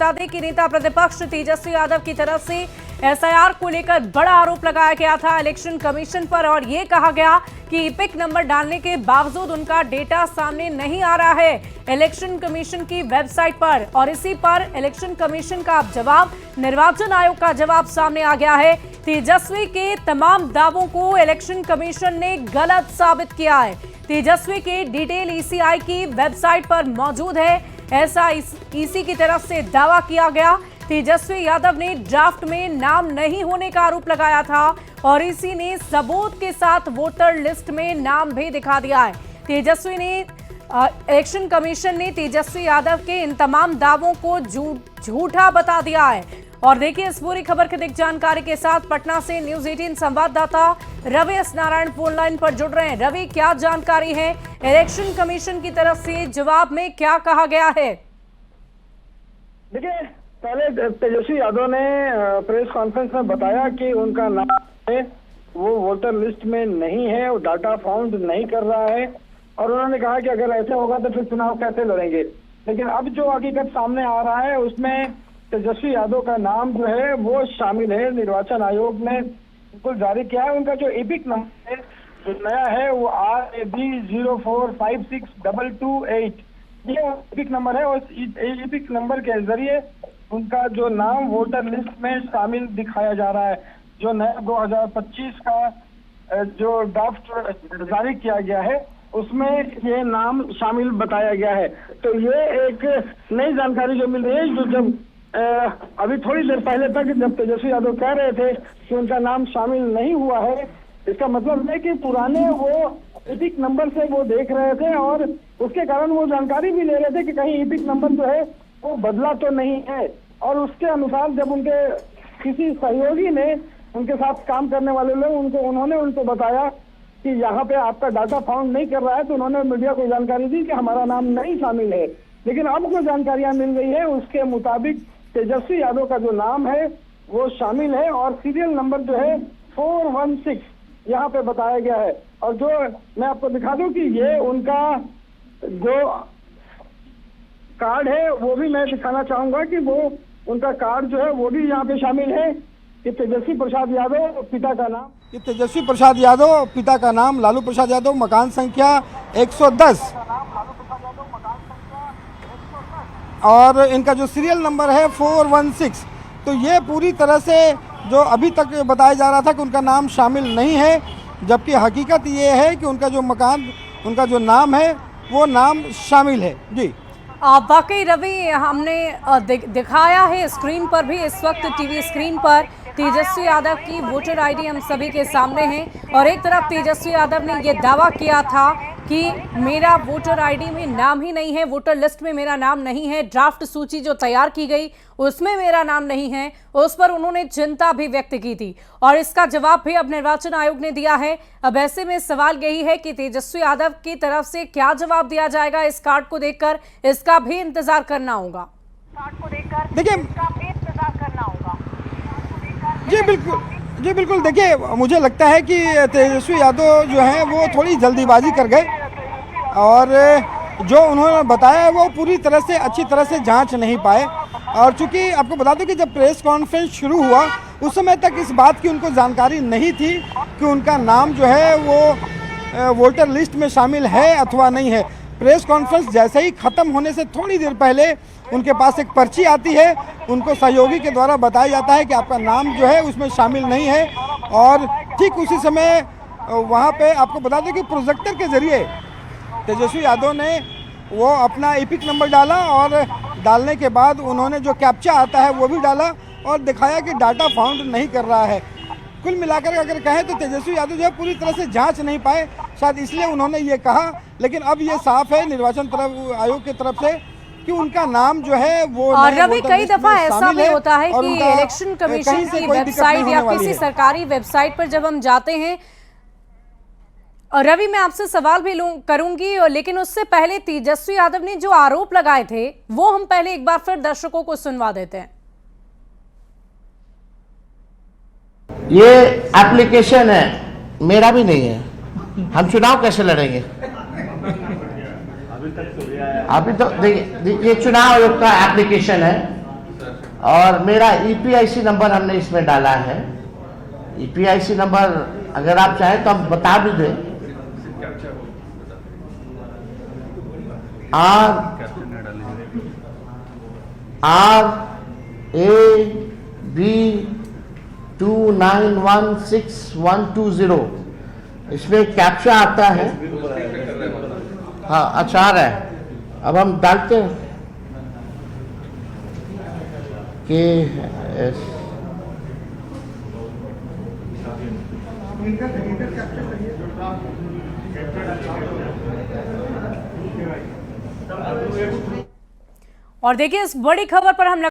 बता दें कि नेता प्रतिपक्ष तेजस्वी यादव की तरफ से एसआईआर को लेकर बड़ा आरोप लगाया गया था इलेक्शन कमीशन पर और ये कहा गया कि इपिक नंबर डालने के बावजूद उनका डेटा सामने नहीं आ रहा है इलेक्शन कमीशन की वेबसाइट पर। और इसी पर इलेक्शन कमीशन का अब जवाब, निर्वाचन आयोग का जवाब सामने आ गया है। तेजस्वी के तमाम दावों को इलेक्शन कमीशन ने गलत साबित किया है। तेजस्वी के डिटेल ईसीआई की वेबसाइट पर मौजूद है, ऐसा ईसी की तरफ से दावा किया गया। तेजस्वी यादव ने ड्राफ्ट में नाम नहीं होने का आरोप लगाया था और ईसी ने सबूत के साथ वोटर लिस्ट में नाम भी दिखा दिया है। इलेक्शन कमीशन ने तेजस्वी यादव के इन तमाम दावों को झूठा बता दिया है। और देखिए इस पूरी खबर की अधिक जानकारी के साथ पटना से न्यूज 18 संवाददाता Ravi S Narayan phone line पर जुड़ रहे हैं। रवि, क्या जानकारी है? इलेक्शन कमीशन की तरफ से जवाब में क्या कहा गया है? देखिए, पहले तेजस्वी यादव ने प्रेस कॉन्फ्रेंस में बताया कि उनका नाम है वो वोटर लिस्ट में नहीं है, वो डाटा फाउंड नहीं कर रहा है और उन्होंने कहा कि अगर ऐसे होगा तो फिर चुनाव कैसे लड़ेंगे। लेकिन अब जो हकीकत सामने आ रहा है उसमें तेजस्वी यादव का नाम जो है वो शामिल है। निर्वाचन आयोग ने बिल्कुल जारी किया है। उनका जो इपिक नंबर है जो नया है वो RAB04562228 ये इपिक नंबर है। और इस इपिक नंबर के जरिए उनका जो नाम वोटर लिस्ट में शामिल दिखाया जा रहा है। जो नया 2025 का जो ड्राफ्ट जारी किया गया है उसमें ये नाम शामिल बताया गया है। तो ये एक नई जानकारी जो मिल रही है, जो जब अभी थोड़ी देर पहले तक जब तेजस्वी यादव कह रहे थे कि उनका नाम शामिल नहीं हुआ है, इसका मतलब है कि पुराने वो इपिक नंबर से वो देख रहे थे और उसके कारण वो जानकारी भी ले रहे थे कि कहीं इपिक नंबर जो है वो बदला तो नहीं है। और उसके अनुसार जब उनके किसी सहयोगी ने उनके साथ काम करने वाले लोग उन्होंने उनको बताया कि यहाँ पे आपका डाटा फाउंड नहीं कर रहा है, तो उन्होंने मीडिया को जानकारी दी कि हमारा नाम नहीं शामिल है। लेकिन अब जो जानकारियां मिल रही है उसके मुताबिक तेजस्वी यादव का जो नाम है वो शामिल है और सीरियल नंबर जो है 416 यहाँ पे बताया गया है। और जो मैं आपको दिखा दूं कि ये उनका जो कार्ड है वो भी मैं दिखाना चाहूंगा कि वो उनका कार्ड जो है वो भी यहाँ पे शामिल है कि तेजस्वी प्रसाद यादव पिता का नाम, कि तेजस्वी प्रसाद यादव पिता का नाम लालू प्रसाद यादव, मकान संख्या 110 और इनका जो सीरियल नंबर है 416। तो ये पूरी तरह से जो अभी तक बताया जा रहा था कि उनका नाम शामिल नहीं है, जबकि हकीकत ये है कि उनका जो मकान, उनका जो नाम है वो नाम शामिल है। जी वाकई रवि, हमने दिखाया है स्क्रीन पर भी, इस वक्त टीवी स्क्रीन पर तेजस्वी यादव की वोटर आईडी हम सभी के सामने है और एक तरफ तेजस्वी यादव ने यह दावा किया था कि मेरा वोटर आईडी में नाम ही नहीं है, वोटर लिस्ट में मेरा नाम नहीं है, ड्राफ्ट सूची जो तैयार की गई उसमें मेरा नाम नहीं है, उस पर उन्होंने चिंता भी व्यक्त की थी और इसका जवाब भी अब निर्वाचन आयोग ने दिया है। अब ऐसे में सवाल यही है कि तेजस्वी यादव की तरफ से क्या जवाब दिया जाएगा इस कार्ड को देखकर, इसका भी इंतजार करना होगा। देखिए, जी बिल्कुल देखिए, मुझे लगता है कि तेजस्वी यादव जो है वो थोड़ी जल्दीबाजी कर गए और जो उन्होंने बताया वो पूरी तरह से अच्छी तरह से जांच नहीं पाए। और चूंकि आपको बता दूं कि जब प्रेस कॉन्फ्रेंस शुरू हुआ उस समय तक इस बात की उनको जानकारी नहीं थी कि उनका नाम जो है वो वोटर लिस्ट में शामिल है अथवा नहीं है। प्रेस कॉन्फ्रेंस जैसे ही ख़त्म होने से थोड़ी देर पहले उनके पास एक पर्ची आती है, उनको सहयोगी के द्वारा बताया जाता है कि आपका नाम जो है उसमें शामिल नहीं है। और ठीक उसी समय वहाँ पे आपको बता दें कि प्रोजेक्टर के ज़रिए तेजस्वी यादव ने वो अपना इपिक नंबर डाला और डालने के बाद उन्होंने जो कैप्चा आता है वो भी डाला और दिखाया कि डाटा फाउंड नहीं कर रहा है। कुल मिलाकर अगर कहें तो तेजस्वी यादव जो है पूरी तरह से जांच नहीं पाए, शायद इसलिए उन्होंने ये कहा। लेकिन अब ये साफ है निर्वाचन आयोग की तरफ से कि उनका नाम जो है वो, और रवि कई दफा ऐसा भी होता है कि इलेक्शन कमीशन की वेबसाइट या किसी सरकारी वेबसाइट पर जब हम जाते हैं, और रवि मैं आपसे सवाल भी करूंगी, लेकिन उससे पहले तेजस्वी यादव ने जो आरोप लगाए थे वो हम पहले एक बार फिर दर्शकों को सुनवा देते हैं। ये एप्लीकेशन है, मेरा भी नहीं है, हम चुनाव कैसे लड़ेंगे? अभी तो देखिए, ये चुनाव आयोग का एप्लीकेशन है और मेरा ईपीआईसी नंबर हमने इसमें डाला है। ईपीआईसी नंबर अगर आप चाहें तो हम बता भी दें। RAB29162120 इसमें कैप्चा आता है। हाँ अच्छा आ रहा है। अब हम डालते हैं कि और देखिए इस बड़ी खबर पर हम